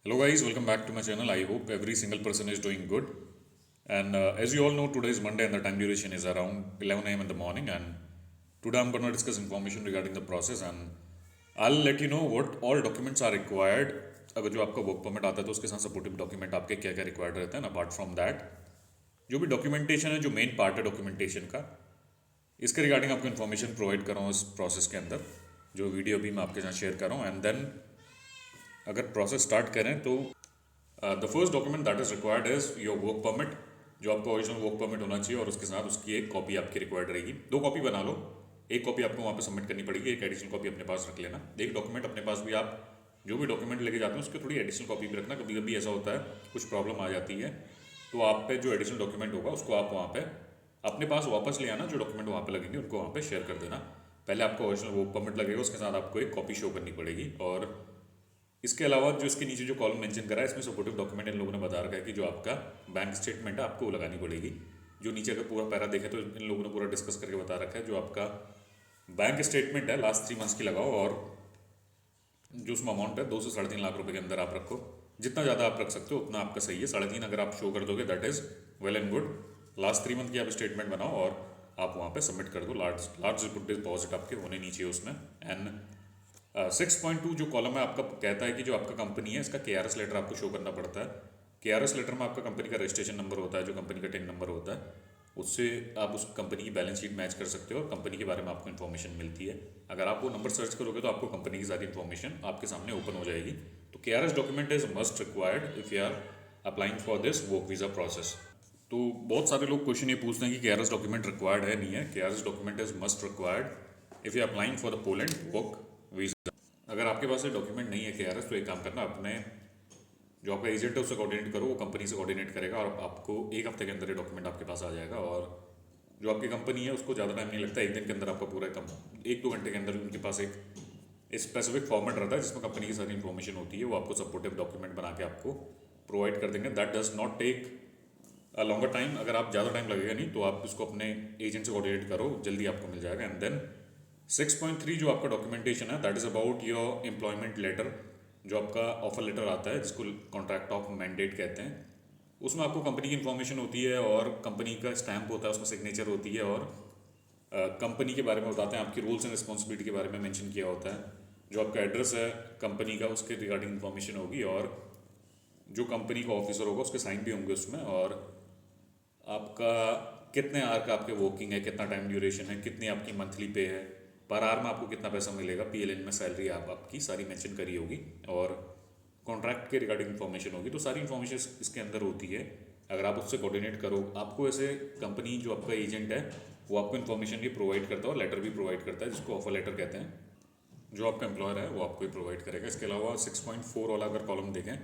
Hello guys, welcome back to my channel. I hope every single person is doing good. And as you all know, today is Monday and the time duration is around 11 a.m. in the morning. And today I'm going to discuss information regarding the process and I'll let you know what all documents are required. अगर जो आपका work permit आता है तो उसके साथ supportive document आपके क्या क्या रिक्वायर्ड रहते हैं. अपार्ट फ्रॉम दैट जो भी डॉक्यूमेंटेशन है, जो मेन पार्ट है डॉक्यूमेंटेशन का, इसके रिगार्डिंग आपको इन्फॉर्मेशन प्रोवाइड कर रहा हूँ इस प्रोसेस के अंदर, जो वीडियो भी मैं आपके साथ शेयर कर रहा हूँ. एंड देन अगर प्रोसेस स्टार्ट करें तो the first document that is required is your work permit. जो आपका ओरिजिनल वर्क परमिट होना चाहिए और उसके साथ उसकी एक कॉपी आपकी रिक्वायर्ड रहेगी. दो कॉपी बना लो, एक कॉपी आपको वहाँ पे सबमिट करनी पड़ेगी, एक एडिशनल कॉपी अपने पास रख लेना. एक डॉक्यूमेंट अपने पास भी, आप जो भी डॉक्यूमेंट लेके जाते हैं उसकी थोड़ी एडिशनल कॉपी भी रखना. कभी कभी ऐसा होता है कुछ प्रॉब्लम आ जाती है तो आप पे जो एडिशनल डॉक्यूमेंट होगा उसको आप वहाँ पे अपने पास वापस ले आना. जो डॉक्यूमेंट वहाँ पे लगेंगे उनको वहाँ पे शेयर कर देना. पहले आपको ओरिजिनल वर्क परमिट लगेगा, उसके साथ आपको एक कॉपी शो करनी पड़ेगी. और इसके अलावा जो इसके नीचे जो कॉलम मेंशन करा है इसमें सपोर्टिव डॉक्यूमेंट इन लोगों ने बता रखा है कि जो आपका बैंक स्टेटमेंट है आपको लगानी पड़ेगी. जो नीचे का पूरा पैरा देखे तो इन लोगों ने पूरा डिस्कस करके बता रखा है. जो आपका बैंक स्टेटमेंट है लास्ट 3 मंथ्स की लगाओ और जो उसमें अमाउंट है 2 से 3.5 लाख रुपए के अंदर आप रखो. जितना ज़्यादा आप रख सकते हो उतना आपका सही है. 3.5 अगर आप शो कर दोगे that is well and good. Last 3 month की आप स्टेटमेंट बनाओ और आप वहाँ पे सबमिट कर दो. लार्ज लार्ज डिपॉजिट आपके होने नहीं चाहिए उसमें. एंड 6.2 जो कॉलम है आपका कहता है कि जो आपका कंपनी है इसका KRS लेटर आपको शो करना पड़ता है. KRS लेटर में आपका कंपनी का रजिस्ट्रेशन नंबर होता है, जो कंपनी का टिन नंबर होता है. उससे आप उस कंपनी की बैलेंस शीट मैच कर सकते हो और कंपनी के बारे में आपको इन्फॉर्मेशन मिलती है. अगर आप वो नंबर सर्च करोगे तो आपको कंपनी की सारी इन्फॉर्मेशन आपके सामने ओपन हो जाएगी. तो KRS document is must required if you are applying for this work visa process. तो बहुत सारे लोग क्वेश्चन ये पूछते हैं कि KRS डॉक्यूमेंट रिक्वायर्ड है नहीं है. KRS document is must required if you applying for the Poland work visa. अगर आपके पास ये डॉक्यूमेंट नहीं है KRS तो एक काम करना, अपने जो आपका एजेंट है उससे कोऑर्डिनेट करो, वो कंपनी से कोऑर्डिनेट करेगा और आपको एक हफ्ते के अंदर ये डॉक्यूमेंट आपके पास आ जाएगा. और जो आपकी कंपनी है उसको ज़्यादा टाइम नहीं लगता, एक दिन के अंदर आपका पूरा 1-2 घंटे के अंदर उनके पास एक स्पेसिफिक फॉर्मेट रहता है जिसमें कंपनी की सारी इन्फॉर्मेशन होती है. वो आपको सपोर्टिव डॉक्यूमेंट बना के आपको प्रोवाइड कर देंगे. That does not take a longer time. अगर आप ज़्यादा टाइम लगेगा नहीं तो आप इसको अपने एजेंट से कोऑर्डिनेट करो, जल्दी आपको मिल जाएगा. एंड देन 6.3 जो आपका डॉक्यूमेंटेशन है that is about your employment letter. जो आपका ऑफर लेटर आता है जिसको कॉन्ट्रैक्ट ऑफ मैंडेट कहते हैं, उसमें आपको कंपनी की इन्फॉर्मेशन होती है और कंपनी का स्टैम्प होता है, उसमें सिग्नेचर होती है और कंपनी के बारे में बताते हैं, आपकी रूल्स एंड रिस्पॉन्सिबिलिटी के बारे में मेंशन किया होता है. जो आपका एड्रेस है कंपनी का उसके रिगार्डिंग इन्फॉर्मेशन होगी और जो कंपनी का ऑफिसर होगा उसके साइन भी होंगे उसमें. और आपका कितने आवर का आपके वर्किंग है, कितना टाइम ड्यूरेशन है, कितनी आपकी मंथली पे है, पर आवर में आपको कितना पैसा मिलेगा, PLN में सैलरी आपकी सारी मेंशन करी होगी और कॉन्ट्रैक्ट के रिगार्डिंग इन्फॉर्मेशन होगी. तो सारी इन्फॉर्मेशन इसके अंदर होती है. अगर आप उससे कोऑर्डिनेट करो, आपको ऐसे कंपनी जो आपका एजेंट है वो आपको इन्फॉर्मेशन भी प्रोवाइड करता है और लेटर भी प्रोवाइड करता है जिसको ऑफर लेटर कहते हैं. जो आपका एम्प्लॉयर है वो आपको प्रोवाइड करेगा. इसके अलावा 6.4 वाला अगर कॉलम देखें,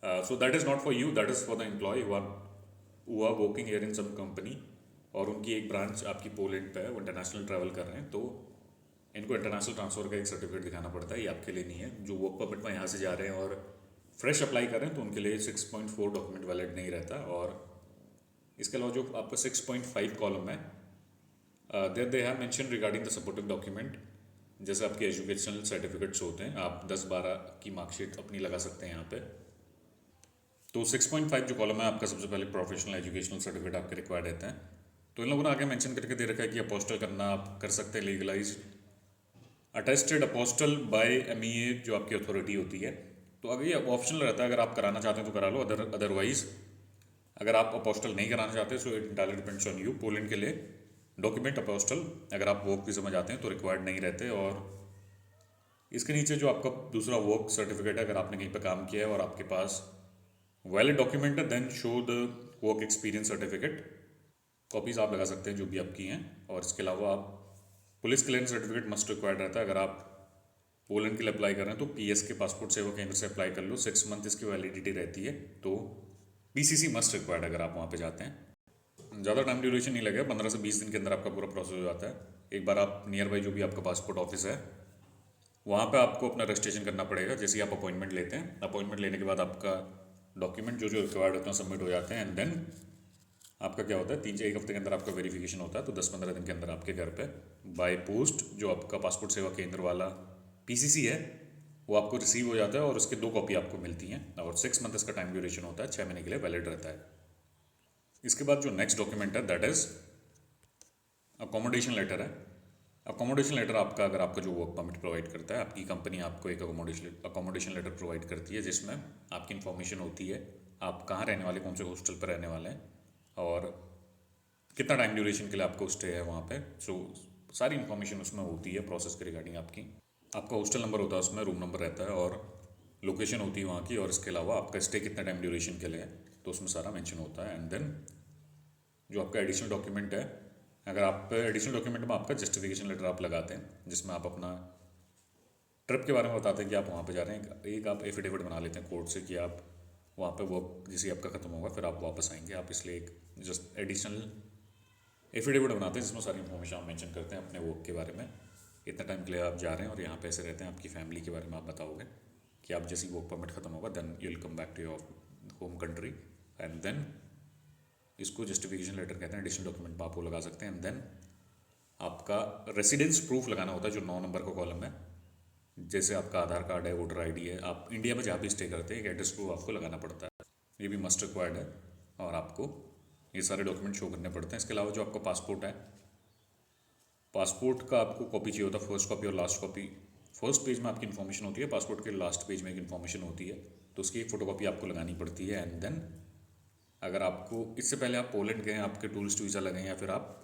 so that is not for you, that is for the employ who are working here in some company और उनकी एक ब्रांच आपकी पोलैंड पे है, वो इंटरनेशनल ट्रैवल कर रहे हैं तो इनको इंटरनेशनल ट्रांसफ़र का एक सर्टिफिकेट दिखाना पड़ता है. ये आपके लिए नहीं है. जो वर्क परमिट में यहाँ से जा रहे हैं और फ्रेश अप्लाई कर रहे हैं तो उनके लिए 6.4 डॉक्यूमेंट वैलिड नहीं रहता. और इसके अलावा जो आपका 6.5 कॉलम है, there they have mention regarding the supportive document. जैसे आपके एजुकेशनल सर्टिफिकेट्स होते हैं, आप 10-12 की मार्कशीट अपनी लगा सकते हैं यहाँ पे. तो 6.5 जो कॉलम है आपका, सबसे पहले प्रोफेशनल एजुकेशनल सर्टिफिकेट आपके रिक्वायर्ड रहते हैं. तो इन लोगों ने आगे मेंशन करके दे रखा है कि अपोस्टल करना आप कर सकते हैं, legalize attested apostille by MEA जो आपकी अथॉरिटी होती है. तो अगर ये ऑप्शनल रहता है, अगर आप कराना चाहते हैं तो करा लो, अदरवाइज अगर आप अपोस्टल नहीं कराना चाहते so it entirely depends on you. Poland के लिए डॉक्यूमेंट अपोस्टल अगर आप वर्क वीज़ा में जाते हैं तो रिक्वायर्ड नहीं रहते. और इसके नीचे जो आपका दूसरा वर्क सर्टिफिकेट है, अगर आपने कहीं पर काम किया है और आपके पास वैलिड डॉक्यूमेंट है then show the work experience certificate. Copies आप लगा सकते हैं जो भी आपकी हैं. और इसके अलावा आप police clearance certificate must required रहता है. अगर आप पोलैंड के लिए अप्लाई कर रहे हैं तो PS के पासपोर्ट सेवा केंद्र से अप्लाई कर लो. 6 मंथ इसकी वैलिडिटी रहती है. तो PCC मस्ट रिक्वायर्ड अगर आप वहाँ पे जाते हैं. ज़्यादा टाइम ड्यूरेशन नहीं लगेगा, 15 से 20 दिन के अंदर आपका पूरा प्रोसेस हो जाता है. एक बार आप नियर बाई जो भी आपका पासपोर्ट ऑफिस है वहाँ पे आपको अपना रजिस्ट्रेशन करना पड़ेगा. जैसे ही आप अपॉइंटमेंट लेते हैं, अपॉइंटमेंट लेने के बाद आपका डॉक्यूमेंट जो जो रिक्वायर्ड होते हैं सबमिट हो जाते हैं. एंड देन आपका क्या होता है, 3 से 1 हफ्ते के अंदर आपका वेरिफिकेशन होता है. तो 10-15 दिन के अंदर आपके घर पे बाय पोस्ट जो आपका पासपोर्ट सेवा केंद्र वाला PCC है वो आपको रिसीव हो जाता है और उसके 2 कॉपी आपको मिलती हैं और 6 मंथ इसका टाइम ड्यूरेशन होता है, 6 महीने के लिए वैलिड रहता है। इसके बाद जो नेक्स्ट डॉक्यूमेंट है दैट इज़ अकोमोडेशन लेटर है। अकोमोडेशन लेटर आपका, अगर आपका जो वर्क परमिट प्रोवाइड करता है, आपकी कंपनी आपको एक अकोमोडेशन लेटर प्रोवाइड करती है जिसमें आपकी इन्फॉर्मेशन होती है आप कहाँ रहने वाले, कौन से हॉस्टल पर रहने वाले हैं और कितना टाइम ड्यूरेशन के लिए आपको स्टे है वहाँ पे। सो सारी इन्फॉर्मेशन उसमें होती है प्रोसेस के रिगार्डिंग आपकी। आपका हॉस्टल नंबर होता है उसमें, रूम नंबर रहता है और लोकेशन होती है वहाँ की, और इसके अलावा आपका स्टे कितना टाइम ड्यूरेशन के लिए है तो उसमें सारा मेंशन होता है। एंड देन जो आपका एडिशनल डॉक्यूमेंट है, अगर आप एडिशनल डॉक्यूमेंट में आपका जस्टिफिकेशन लेटर आप लगाते हैं जिसमें आप अपना ट्रिप के बारे में बताते हैं कि आप वहाँ पे जा रहे हैं, एक आप एफिडेविट बना लेते हैं कोर्ट से कि आप वहाँ पे वर्क जैसे आपका ख़त्म होगा फिर आप वापस आएंगे, आप इसलिए एक जस्ट एडिशनल एफिडेविट बनाते हैं जिसमें सारी इन्फॉर्मेशन आप मेंशन करते हैं अपने वर्क के बारे में, इतना टाइम के लिए आप जा रहे हैं और यहाँ पे ऐसे रहते हैं, आपकी फैमिली के बारे में आप बताओगे कि आप जैसे वर्क परमिट ख़त्म होगा then you will come back to your home country. And then इसको जस्टिफिकेशन लेटर कहते हैं, एडिशनल डॉक्यूमेंट में आप वो लगा सकते हैं। एंड देन आपका रेसिडेंस प्रूफ लगाना होता है जो 9 नंबर का कॉलम है, जैसे आपका आधार कार्ड है, वोटर आईडी है, आप इंडिया में जहाँ भी स्टे करते हैं एक एड्रेस प्रूफ आपको लगाना पड़ता है, ये भी मस्ट रिक्वायर्ड है और आपको ये सारे डॉक्यूमेंट शो करने पड़ते हैं। इसके अलावा जो आपका पासपोर्ट है, पासपोर्ट का आपको कॉपी चाहिए होता है, फर्स्ट कॉपी और लास्ट कॉपी। फर्स्ट पेज में आपकी इन्फॉर्मेशन होती है, पासपोर्ट के लास्ट पेज में एक इन्फॉर्मेशन होती है, तो उसकी एक फ़ोटोकॉपी आपको लगानी पड़ती है। एंड देन अगर आपको इससे पहले आप पोलैंड गए, आपके टूरिस्ट वीज़ा लगे या फिर आप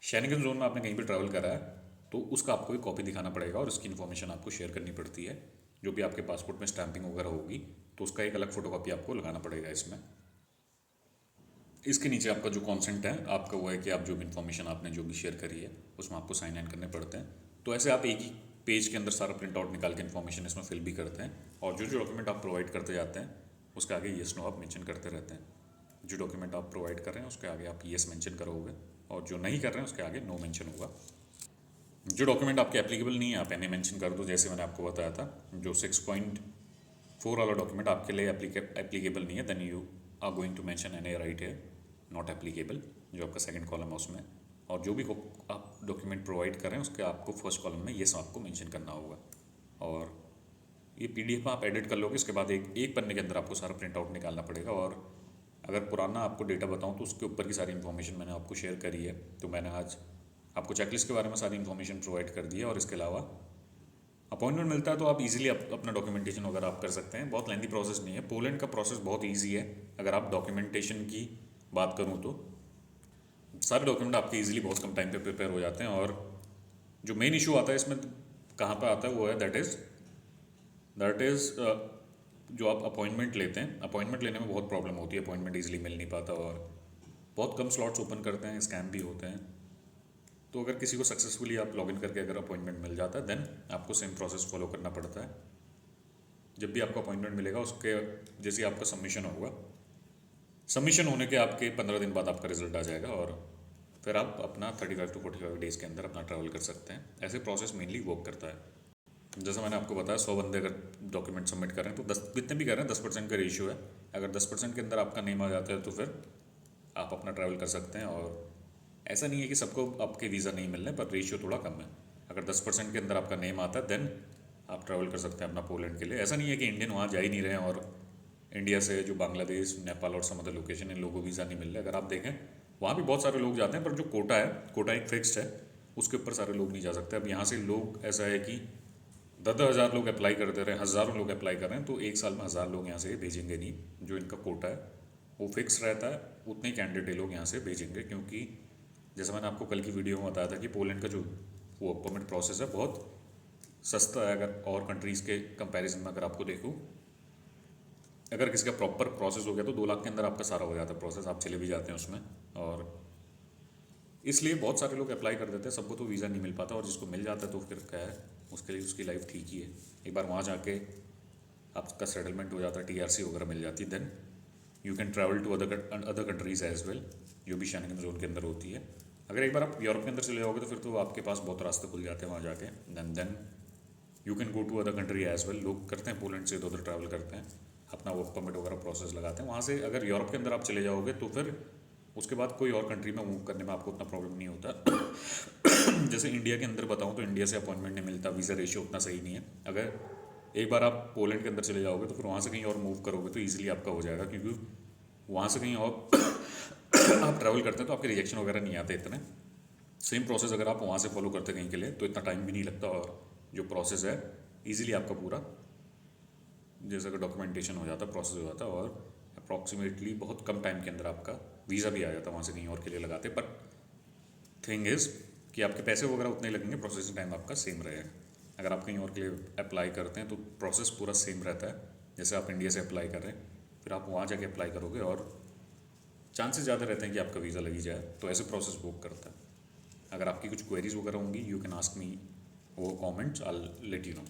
शेंगन जोन में आपने कहीं भी ट्रैवल करा है तो उसका आपको एक कॉपी दिखाना पड़ेगा और उसकी इन्फॉर्मेशन आपको शेयर करनी पड़ती है, जो भी आपके पासपोर्ट में स्टैंपिंग वगैरह होगी तो उसका एक अलग फ़ोटोकॉपी आपको लगाना पड़ेगा इसमें। इसके नीचे आपका जो कॉन्सेंट है आपका वो है कि आप जो भी इन्फॉर्मेशन आपने जो भी शेयर करी है उसमें आपको साइन इन करने पड़ते हैं। तो ऐसे आप एक ही पेज के अंदर सारा प्रिंट आउट निकाल के इन्फॉर्मेशन इसमें फिल भी करते हैं और जो जो डॉक्यूमेंट आप प्रोवाइड करते जाते हैं उसके आगे येस नो आप मेंशन करते रहते हैं। जो डॉक्यूमेंट आप प्रोवाइड कर रहे हैं उसके आगे आप येस मेंशन करोगे और जो नहीं कर रहे हैं उसके आगे नो मेंशन होगा। जो डॉक्यूमेंट आपके एप्लीकेबल नहीं है आप एन मेंशन कर दो, जैसे मैंने आपको बताया था जो 6.4 वाला डॉक्यूमेंट आपके लिए एप्लीकेबल नहीं है then you are going to mention and write है नॉट एप्लीकेबल, जो आपका सेकंड कॉलम है उसमें। और जो भी आप डॉक्यूमेंट प्रोवाइड कर रहे हैं उसके आपको फर्स्ट कॉलम में येस आपको मेंशन करना होगा। और ये पीडीएफ में आप एडिट कर लोगे, इसके बाद एक पन्ने के अंदर आपको सारा प्रिंट आउट निकालना पड़ेगा। और अगर पुराना आपको डेटा बताऊं तो उसके ऊपर की सारी इन्फॉर्मेशन मैंने आपको शेयर करी है, तो मैंने आज आपको चेकलिस्ट के बारे में सारी इन्फॉर्मेशन प्रोवाइड कर दी है। और इसके अलावा अपॉइंटमेंट मिलता है तो आप इजीली अपना डॉक्यूमेंटेशन वगैरह आप कर सकते हैं, बहुत लेंथी प्रोसेस नहीं है। पोलैंड का प्रोसेस बहुत ईजी है, अगर आप डॉक्यूमेंटेशन की बात करूँ तो सारे डॉक्यूमेंट आपके इजीली बहुत कम टाइम पे प्रिपेयर हो जाते हैं। और जो मेन इशू आता है इसमें कहाँ पे आता है वो है दैट इज़ जो आप अपॉइंटमेंट लेते हैं, अपॉइंटमेंट लेने में बहुत प्रॉब्लम होती है, अपॉइंटमेंट इजीली मिल नहीं पाता और बहुत कम स्लॉट्स ओपन करते हैं, स्कैम भी होते हैं। तो अगर किसी को सक्सेसफुली आप लॉगिन करके अगर अपॉइंटमेंट मिल जाता है देन आपको सेम प्रोसेस फॉलो करना पड़ता है। जब भी आपको अपॉइंटमेंट मिलेगा उसके जैसे आपका सबमिशन होगा, सबमिशन होने के आपके 15 दिन बाद आपका रिजल्ट आ जाएगा और फिर आप अपना 35 to 45 डेज़ के अंदर अपना ट्रैवल कर सकते हैं। ऐसे प्रोसेस मेनली वर्क करता है। जैसा मैंने आपको बताया 100 बंदे अगर डॉक्यूमेंट सबमिट कर रहे हैं तो 10 जितने भी कर रहे हैं 10% का रेशियो है। अगर 10% के अंदर आपका नेम आ जाता है तो फिर आप अपना ट्रैवल कर सकते हैं। और ऐसा नहीं है कि सबको आपके वीज़ा नहीं मिल रहे, पर रेशियो थोड़ा कम है। अगर 10% के अंदर आपका नेम आता है देन आप ट्रैवल कर सकते हैं अपना पोलैंड के लिए। ऐसा नहीं है कि इंडियन वहाँ जा ही नहीं रहे हैं और इंडिया से जो बांग्लादेश, नेपाल और सम अदर लोकेशन इन लोगों को वीज़ा नहीं मिल रहा है। अगर आप देखें वहाँ भी बहुत सारे लोग जाते हैं, पर जो कोटा है, कोटा एक फिक्स्ड है, उसके ऊपर सारे लोग नहीं जा सकते। अब यहाँ से लोग ऐसा है कि 10,000 लोग अप्लाई कर दे रहे हैं, हज़ारों लोग अप्लाई कर रहे हैं, तो एक साल में 1,000 लोग यहाँ से भेजेंगे नहीं। जो इनका कोटा है वो फिक्स रहता है, उतने ही कैंडिडेट लोग यहाँ से भेजेंगे। क्योंकि जैसा मैंने आपको कल की वीडियो में बताया था कि पोलैंड का जो वर्क परमिट प्रोसेस है बहुत सस्ता है अगर और कंट्रीज़ के कंपैरिजन में। अगर आपको देखूँ, अगर किसी का प्रॉपर प्रोसेस हो गया तो 2 लाख के अंदर आपका सारा हो जाता है प्रोसेस, आप चले भी जाते हैं उसमें। और इसलिए बहुत सारे लोग अप्लाई कर देते हैं, सबको तो वीज़ा नहीं मिल पाता, और जिसको मिल जाता है तो फिर क्या है, उसके लिए उसकी लाइफ ठीक ही है। एक बार वहाँ जाके आपका सेटलमेंट हो जाता है, टीआरसी वगैरह मिल जाती है, then you can travel to other countries as well, जो भी शेंगन जोन के अंदर होती है। अगर एक बार आप यूरोप के अंदर चले जाओगे तो फिर तो आपके पास बहुत रास्ते खुल जाते हैं वहाँ जाके। Then you can go to other country as well. लोग करते हैं पोलैंड से इधर उधर ट्रैवल करते हैं, अपना वर्क परमिट वगैरह प्रोसेस लगाते हैं। वहाँ से अगर यूरोप के अंदर आप चले जाओगे तो फिर उसके बाद कोई और कंट्री में मूव करने में आपको उतना प्रॉब्लम नहीं होता। जैसे इंडिया के अंदर बताऊँ तो इंडिया से अपॉइंटमेंट नहीं मिलता, वीज़ा रेशियो उतना सही नहीं है। अगर एक बार आप पोलैंड के अंदर चले जाओगे तो फिर वहाँ से कहीं और मूव करोगे तो ईजिली आपका हो जाएगा, क्योंकि वहाँ से कहीं और आप ट्रैवल करते हैं तो आपके रिजेक्शन वगैरह नहीं आते इतने। सेम प्रोसेस अगर आप वहाँ से फॉलो करते कहीं के लिए तो इतना टाइम भी नहीं लगता, और जो प्रोसेस है ईजिली आपका पूरा जैसा कि डॉक्यूमेंटेशन हो जाता, प्रोसेस हो जाता, और अप्रॉक्सीमेटली बहुत कम टाइम के अंदर आपका वीज़ा भी आ जाता वहाँ से कहीं और के लिए लगाते। बट थिंग इज़ कि आपके पैसे वगैरह उतने ही लगेंगे, प्रोसेसिंग टाइम आपका सेम रहेगा। अगर आप कहीं और के लिए अप्लाई करते हैं तो प्रोसेस पूरा सेम रहता है, जैसे आप इंडिया से अप्लाई कर रहे हैं फिर आप वहाँ जाके अप्लाई करोगे, और चांसेस ज़्यादा रहते हैं कि आपका वीज़ा लगी जाए। तो ऐसे प्रोसेस बुक करता है। अगर आपकी कुछ क्वेरीज वगैरह होंगी, यू कैन आस्क मी वो comments, I will let you know.